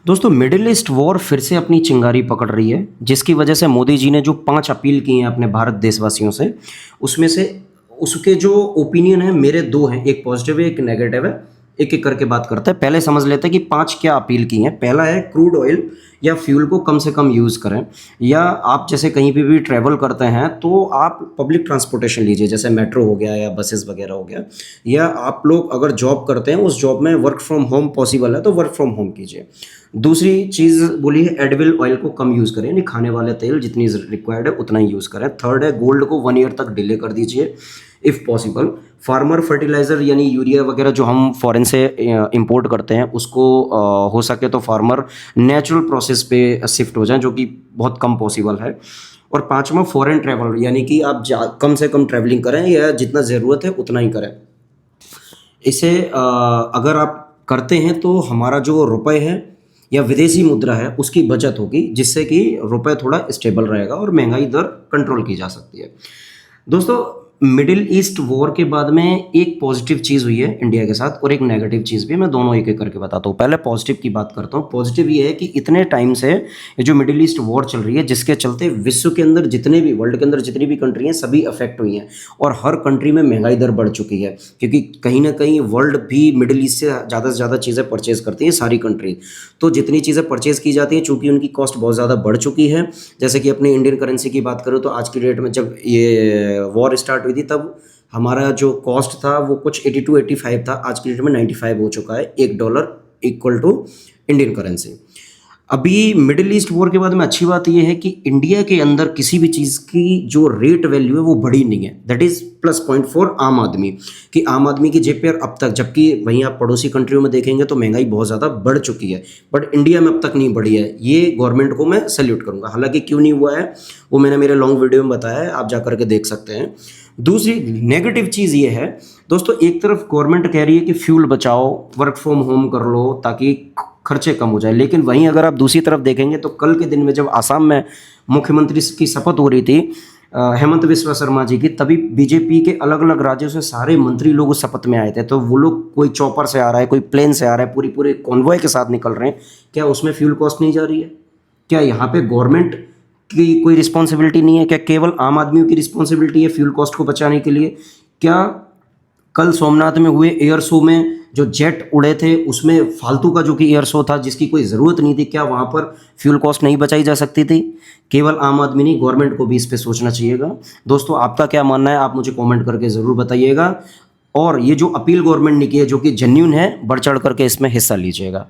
दोस्तों middle east war फिर से अपनी चिंगारी पकड़ रही है, जिसकी वजह से मोदी जी ने जो 5 अपील की हैं अपने भारत देशवासियों से, उसमें से उसके जो ओपिनियन है मेरे 2 हैं, एक पॉजिटिव है एक नेगेटिव है। एक एक करके बात करते हैं। पहले समझ लेते हैं कि 5 क्या अपील की हैं। पहला है क्रूड ऑयल या फ्यूल को कम से कम यूज़ करें, या आप जैसे कहीं पे भी ट्रैवल करते हैं तो आप पब्लिक ट्रांसपोर्टेशन लीजिए, जैसे मेट्रो हो गया या बसेस वगैरह हो गया, या आप लोग अगर जॉब करते हैं उस जॉब में वर्क फ्रॉम होम पॉसिबल है तो वर्क फ्रॉम होम कीजिए। दूसरी चीज़ बोली है एडिबल ऑयल को कम यूज़ करें, यानी खाने वाले तेल जितनी रिक्वायर्ड है उतना ही यूज़ करें। थर्ड है गोल्ड को 1 ईयर तक डिले कर दीजिए इफ़ पॉसिबल। फार्मर फर्टिलाइज़र यानी यूरिया वगैरह जो हम फॉरेन से इंपोर्ट करते हैं उसको हो सके तो फार्मर नेचुरल प्रोसेस पे शिफ्ट हो जाएं, जो कि बहुत कम पॉसिबल है। और पांचवा फॉरेन ट्रैवल, यानी कि आप कम से कम ट्रैवलिंग करें या जितना ज़रूरत है उतना ही करें। इसे अगर आप करते हैं तो हमारा जो रुपए है या विदेशी मुद्रा है उसकी बचत होगी, जिससे कि रुपए थोड़ा स्टेबल रहेगा और महंगाई दर कंट्रोल की जा सकती है। दोस्तों मिडिल ईस्ट वॉर के बाद में एक पॉजिटिव चीज़ हुई है इंडिया के साथ और एक नेगेटिव चीज़ भी है। मैं दोनों एक एक करके बताता हूँ। पहले पॉजिटिव की बात करता हूँ। पॉजिटिव ये है कि इतने टाइम से ये जो मिडिल ईस्ट वॉर चल रही है, जिसके चलते विश्व के अंदर जितने भी वर्ल्ड के अंदर जितनी भी कंट्री हैं सभी अफेक्ट हुई हैं और हर कंट्री में महंगाई दर बढ़ चुकी है, क्योंकि कहीं ना कहीं वर्ल्ड भी मिडिल ईस्ट से ज़्यादा चीज़ें परचेज करती है सारी कंट्री। तो जितनी चीज़ें परचेज की जाती हैं चूँकि उनकी कॉस्ट बहुत ज़्यादा बढ़ चुकी है। जैसे कि अपनी इंडियन करेंसी की बात करूँ तो आज की डेट में जब ये वॉर स्टार्ट हुई थी तब हमारा जो कॉस्ट था वो कुछ 82-85 था, आज की डेट में 95 हो चुका है। $1 इक्वल टू इंडियन करेंसी। अभी मिडिल ईस्ट वॉर के बाद में अच्छी बात यह है कि इंडिया के अंदर किसी भी चीज़ की जो रेट वैल्यू है वो बढ़ी नहीं है। That is plus point for आम आदमी, कि आम आदमी की जेब पर अब तक, जबकि वहीं आप पड़ोसी कंट्रियों में देखेंगे तो महंगाई बहुत ज़्यादा बढ़ चुकी है, बट इंडिया में अब तक नहीं बढ़ी है। ये गवर्नमेंट को मैं सैल्यूट करूँगा। हालांकि क्यों नहीं हुआ है वो मैंने मेरे लॉन्ग वीडियो में बताया है, आप जा करके देख सकते हैं। दूसरी नेगेटिव चीज़ ये है दोस्तों, एक तरफ गवर्नमेंट कह रही है कि फ्यूल बचाओ, वर्क फ्रॉम होम कर लो ताकि खर्चे कम हो जाए, लेकिन वहीं अगर आप दूसरी तरफ देखेंगे तो कल के दिन में जब आसाम में मुख्यमंत्री की शपथ हो रही थी हेमंत बिस्वा शर्मा जी की, तभी बीजेपी के अलग अलग राज्यों से सारे मंत्री लोग उस शपथ में आए थे। तो वो लोग कोई चॉपर से आ रहा है, कोई प्लेन से आ रहा है, पूरे कॉन्वॉय के साथ निकल रहे हैं। क्या उसमें फ्यूल कॉस्ट नहीं जा रही है? क्या यहाँ पे गवर्नमेंट की कोई रिस्पॉन्सिबिलिटी नहीं है? क्या केवल आम आदमियों की रिस्पॉन्सिबिलिटी है फ्यूल कॉस्ट को बचाने के लिए? क्या कल सोमनाथ में हुए एयर शो में जो जेट उड़े थे उसमें फालतू का जो कि एयर शो था जिसकी कोई ज़रूरत नहीं थी, क्या वहाँ पर फ्यूल कॉस्ट नहीं बचाई जा सकती थी? केवल आम आदमी नहीं, गवर्नमेंट को भी इस पे सोचना चाहिएगा। दोस्तों आपका क्या मानना है आप मुझे कमेंट करके ज़रूर बताइएगा, और ये जो अपील गवर्नमेंट ने की है जो कि जेन्युइन है, बढ़ चढ़ करके इसमें हिस्सा लीजिएगा।